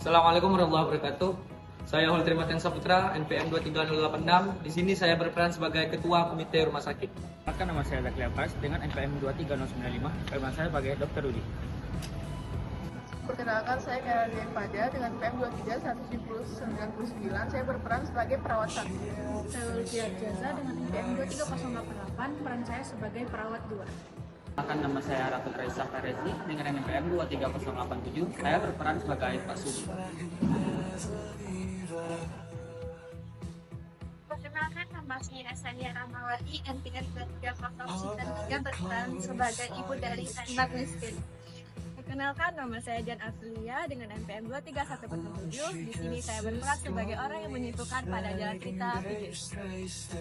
Assalamualaikum warahmatullahi wabarakatuh. Saya Holtri Martin Saputra, NPM 23086. Di sini saya berperan sebagai Ketua Komite Rumah Sakit. Maka nama saya Zakli Abbas dengan NPM 23095. Peran saya sebagai Dr. Rudi. Perkenalkan, saya Kayla Pada dengan PM 23199. Saya berperan sebagai perawat 1. Saya Lucia Jaza dengan NPM 23088, peran saya sebagai perawat 2. Akan nama saya Ratu Raisa Faresi dengan NPM 23087. Saya berperan sebagai Pak Sudi. Perkenalkan, nama saya Sania Ramawati, NPM 23093, berperan sebagai ibu dari anak miskin. Perkenalkan, nama saya Jan Aflia dengan NPM 23147. Di sini saya berperan sebagai orang yang menyimpulkan pada jalan cerita pikir.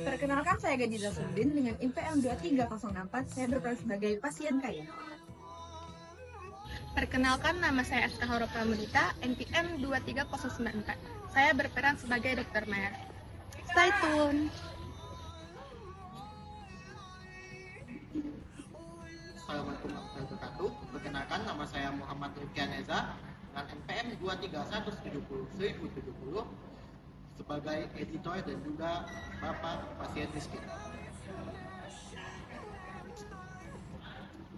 Perkenalkan, saya Gadida Sudin dengan NPM 23064. Saya berperan sebagai pasien kaya. Perkenalkan, nama saya Aska Horo Pramudita, NPM 23094. Saya berperan sebagai Dr. Maya. Stay tune. Assalamualaikum warahmatullahi wabarakatuh. Perkenalkan, nama saya Muhammad Rukian Eza dengan NPM 23170 sebagai editor dan juga Bapak Pasien Miskin.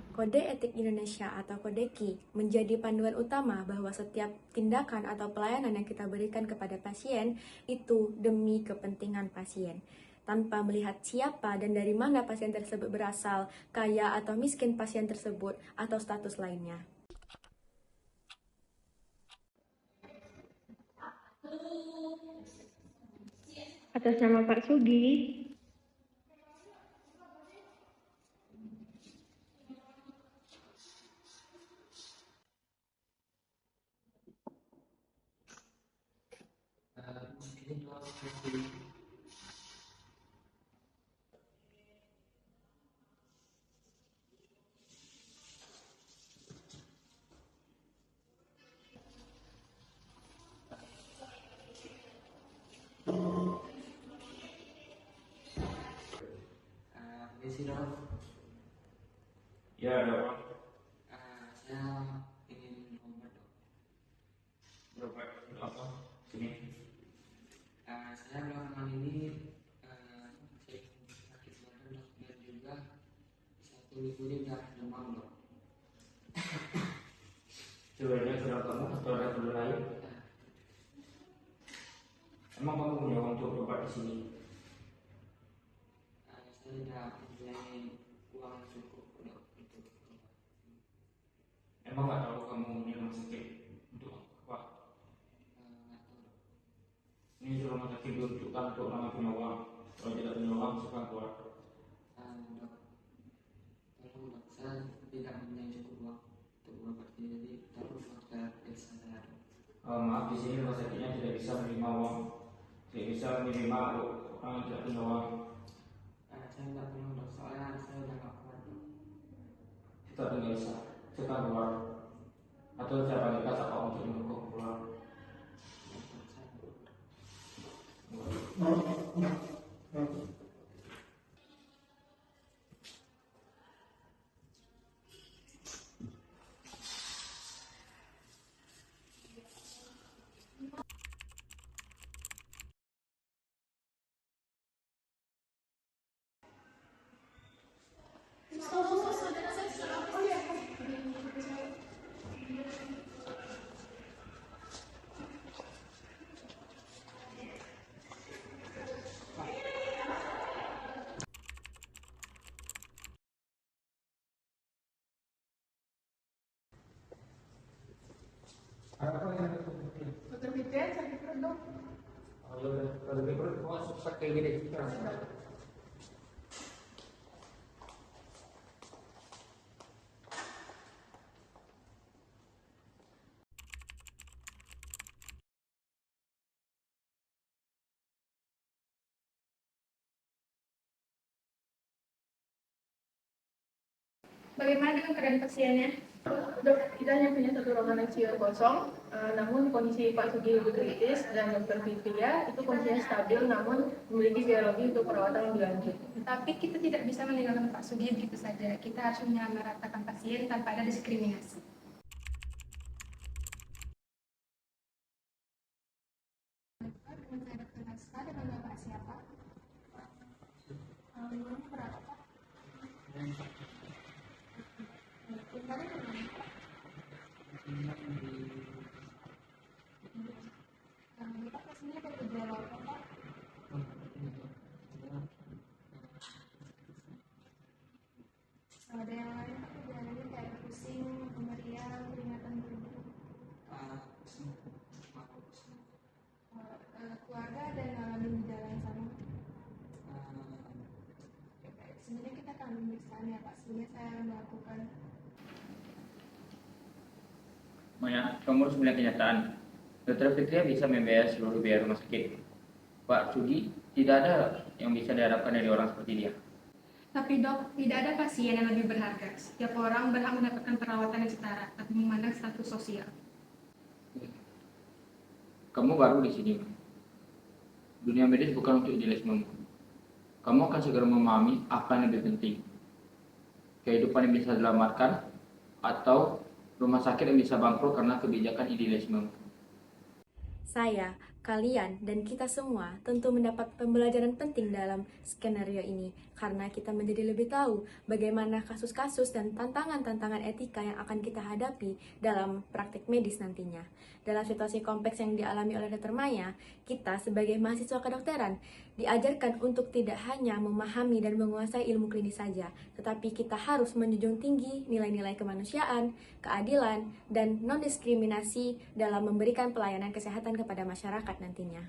Kode Etik Indonesia atau Kode KI menjadi panduan utama bahwa setiap tindakan atau pelayanan yang kita berikan kepada pasien itu demi kepentingan pasien. Tanpa melihat siapa dan dari mana pasien tersebut berasal, kaya atau miskin pasien tersebut, atau status lainnya. Atas nama Pak Sugi, Ya, dok. Saya ingin obat, dok. Berapa? Apa? Sini. Saya belakangan ini sering sakit badan, dok, dan juga satu minggu ini udah demam, dok. Sebenarnya sudah kamu atau ada perlu lain? Emang kamu punya uang untuk berobat di sini? Saya tidak mempunyai uang yang cukup, dok, untuk obat. Emang nggak tahu kamu ini rumah sakit untuk apa? Nggak tahu, dok. Ini rumah sakit diuntukkan untuk orang yang punya uang. Kalau tidak punya uang, silakan keluar. Dok, tolong, dok, saya tidak mempunyai cukup uang untuk berobat, jadi tolong, dok, saya periksa saya, dok. Maaf, di sini rumah sakitnya tidak bisa menerima uang. Tidak bisa menerima orang yang tidak punya uang. Saya nggak perlu, dok, soalnya saya udah nggak kuat, dok. Kita tidak bisa. Silakan keluar. Atau saya panggil kasar kamu untuk menyuruh keluar. Dr. Fitri, sakit perut, dok. Oh ya udah, kalau lebih perut, kok susah kayak gini. Bagaimana dengan keadaan pasiennya? Dok, kita hanya punya satu ruangan ICU kosong, namun kondisi Pak Sugi lebih kritis dan Dr. Fitria itu kondisinya stabil, namun memiliki biologi untuk perawatan lebih lanjut. Tapi kita tidak bisa meninggalkan Pak Sugi begitu saja. Kita harus menyamaratakan pasien tanpa ada diskriminasi. Pak dengan Bapak siapa? Umurnya berapa Pak? Tinggalnya di mana Pak? Bapak kesini ada gejala apa Pak? Ada yang lain Pak gejalanya kayak pusing, kemeriah, keringatan berdebu. Keluarga ada yang ngalamin gejala yang sama? Sebenarnya kita akan pemeriksaan ya Pak. Sebenarnya saya melakukan. Maya, kamu harus melihat kenyataan. Dokter Fitria bisa membayar seluruh biaya rumah sakit. Pak Sugi, tidak ada yang bisa diharapkan dari orang seperti dia. Tapi dok, tidak ada pasien yang lebih berharga. Setiap orang berhak mendapatkan perawatan yang setara, tapi memandang status sosial. Kamu baru di sini. Dunia medis bukan untuk idealisme. Kamu akan segera memahami apa yang lebih penting. Kehidupan yang bisa diselamatkan atau rumah sakit yang bisa bangkrut karena kebijakan idealisme. Saya, kalian, dan kita semua tentu mendapat pembelajaran penting dalam skenario ini karena kita menjadi lebih tahu bagaimana kasus-kasus dan tantangan-tantangan etika yang akan kita hadapi dalam praktik medis nantinya. Dalam situasi kompleks yang dialami oleh Dr. Maya, kita sebagai mahasiswa kedokteran diajarkan untuk tidak hanya memahami dan menguasai ilmu klinis saja, tetapi kita harus menjunjung tinggi nilai-nilai kemanusiaan, keadilan, dan non-diskriminasi dalam memberikan pelayanan kesehatan kepada masyarakat nantinya.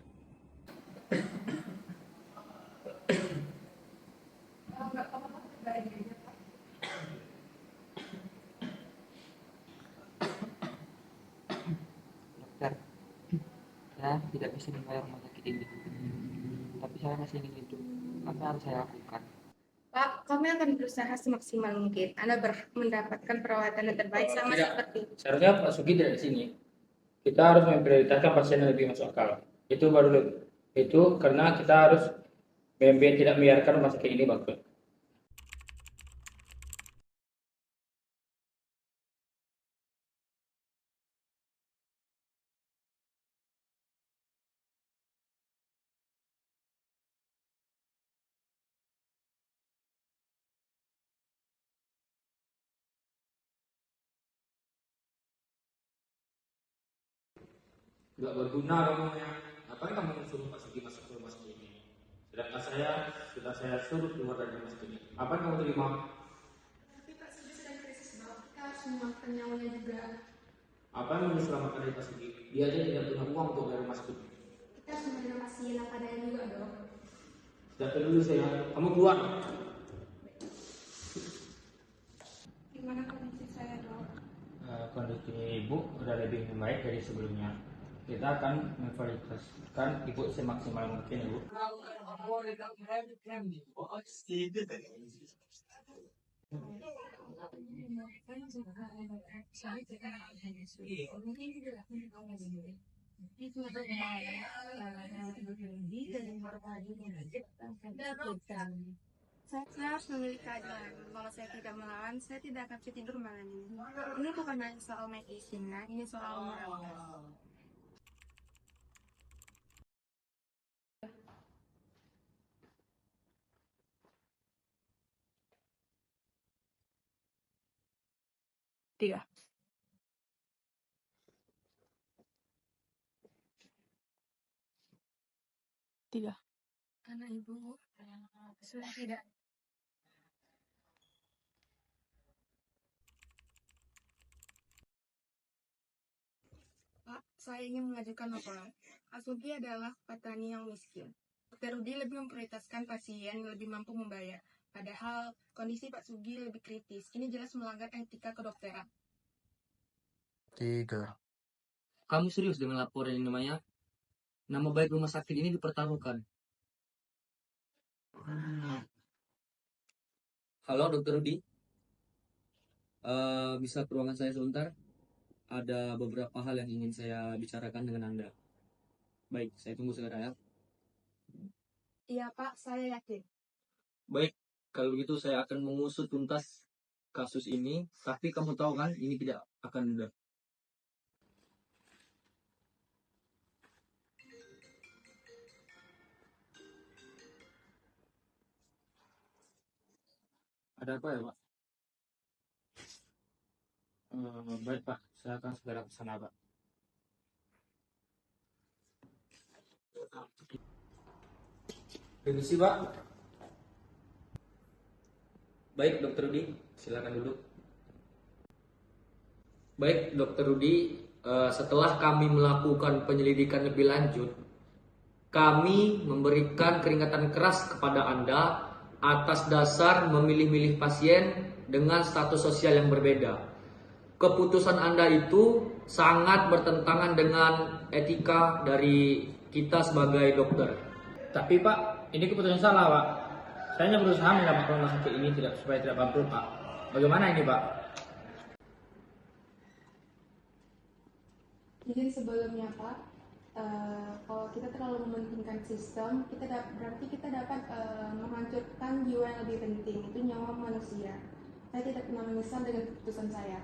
Dokter, saya tidak bisa membayar rumah sakit ini, tapi saya masih ingin hidup. Apa yang harus saya lakukan? Pak, kami akan berusaha semaksimal mungkin. Anda mendapatkan perawatan yang terbaik sama Tidak. seperti Seharusnya Pak Sugi tidak di sini. Kita harus memprioritaskan pasien yang lebih masuk akal. Itu karena kita harus tidak membiarkan rumah sakit ini bangkrut. Tidak berguna kamunya. Ngapain kamu suruh Pak Sugi masuk ke rumah sakit ini? Sedangkan saya suruh keluar dari rumah sakit ini. Apa yang kamu terima? Tapi Pak Sugi sedang krisis Dok. Kita harus menyelamatkan nyawanya juga. Apa yang mau diselamatkan dari Pak Sugi? Dia aja tidak punya uang untuk bayar rumah sakit. Kita harus menerima pasien yang padanya juga Dok. Tidak perlu saya. Kamu keluar. Gimana kondisi saya Dok? Kondisi ibu sudah lebih membaik dari sebelumnya. Kita akan memprioritaskan ibu semaksimal mungkin, Ibu. Saya harus memiliki keadilan. Kalau saya tidak melawan, saya tidak akan bisa tidur malam ini. Ini bukan hanya soal medis, ini soal moral. Tiga. Karena ibu sudah tidak. Pak, saya ingin mengajukan laporan. Pak Sugi adalah petani yang miskin. Dr. Rudi lebih memprioritaskan pasien yang lebih mampu membayar. Padahal kondisi Pak Sugi lebih kritis. Ini jelas melanggar etika kedokteran. 3. Kamu serius dengan laporan ini, Maya? Nama baik rumah sakit ini dipertaruhkan. Halo, Dokter Rudi. Bisa ke ruangan saya sebentar? Ada beberapa hal yang ingin saya bicarakan dengan Anda. Baik, saya tunggu segera ya. Iya Pak, saya yakin. Baik, kalau begitu saya akan mengusut tuntas kasus ini. Tapi kamu tahu kan, ini tidak akan mudah. Ada apa ya, Pak? Baik, Pak. Saya akan segera ke sana, Pak. Permisi, Pak. Baik, Dokter Rudi. Silakan duduk. Baik, Dokter Rudi. Setelah kami melakukan penyelidikan lebih lanjut, kami memberikan peringatan keras kepada Anda atas dasar memilih-milih pasien dengan status sosial yang berbeda. Keputusan Anda itu sangat bertentangan dengan etika dari kita sebagai dokter. Tapi Pak, ini keputusan salah, Pak. Saya hanya berusaha mendapatkan rumah sakit ini supaya tidak bangkrut, Pak. Bagaimana ini, Pak? Jadi sebelumnya Pak, kalau kita terlalu mementingkan sistem, berarti kita dapat menghancurkan jiwa yang lebih penting, itu nyawa manusia. Saya tidak pernah menyesal dengan keputusan saya.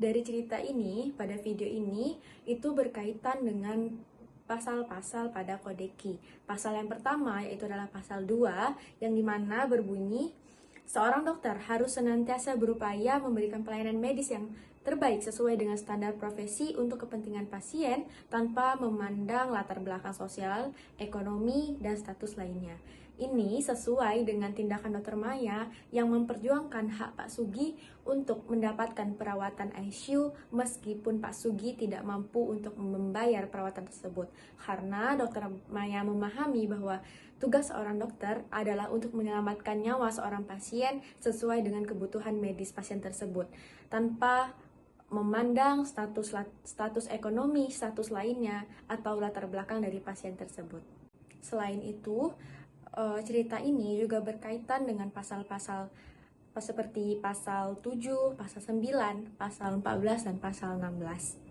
Dari cerita ini, pada video ini, itu berkaitan dengan pasal-pasal pada Kode Ki. Pasal yang pertama yaitu adalah pasal 2, yang dimana berbunyi, seorang dokter harus senantiasa berupaya memberikan pelayanan medis yang terbaik sesuai dengan standar profesi untuk kepentingan pasien tanpa memandang latar belakang sosial, ekonomi, dan status lainnya. Ini sesuai dengan tindakan Dr. Maya yang memperjuangkan hak Pak Sugi untuk mendapatkan perawatan ICU meskipun Pak Sugi tidak mampu untuk membayar perawatan tersebut. Karena Dr. Maya memahami bahwa tugas seorang dokter adalah untuk menyelamatkan nyawa seorang pasien sesuai dengan kebutuhan medis pasien tersebut, tanpa memandang status ekonomi, status lainnya, atau latar belakang dari pasien tersebut. Selain itu, cerita ini juga berkaitan dengan pasal-pasal seperti pasal 7, pasal 9, pasal 14, dan pasal 16.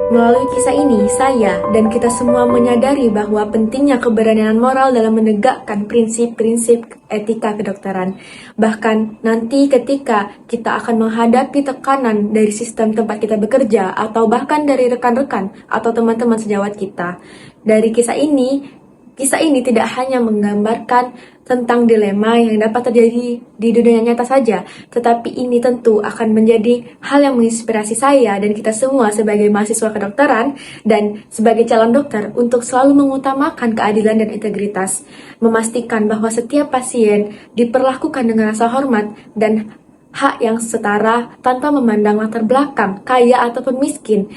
Melalui kisah ini, saya dan kita semua menyadari bahwa pentingnya keberanian moral dalam menegakkan prinsip-prinsip etika kedokteran. Bahkan nanti ketika kita akan menghadapi tekanan dari sistem tempat kita bekerja, atau bahkan dari rekan-rekan atau teman-teman sejawat kita. Dari kisah ini, Kisah ini tidak hanya menggambarkan tentang dilema yang dapat terjadi di dunia nyata saja, tetapi ini tentu akan menjadi hal yang menginspirasi saya dan kita semua sebagai mahasiswa kedokteran dan sebagai calon dokter untuk selalu mengutamakan keadilan dan integritas, memastikan bahwa setiap pasien diperlakukan dengan rasa hormat dan hak yang setara tanpa memandang latar belakang, kaya ataupun miskin,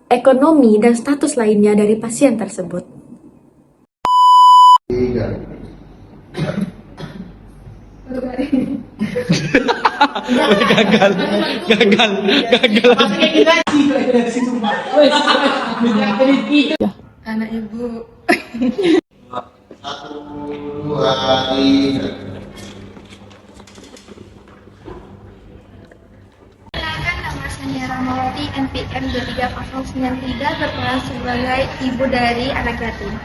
ekonomi, dan status lainnya dari pasien tersebut. Anak ibu. 1, 2, 3. Perkenalkan, nama saya Ramawati, NPM 23093, berperan sebagai ibu dari anak yatim.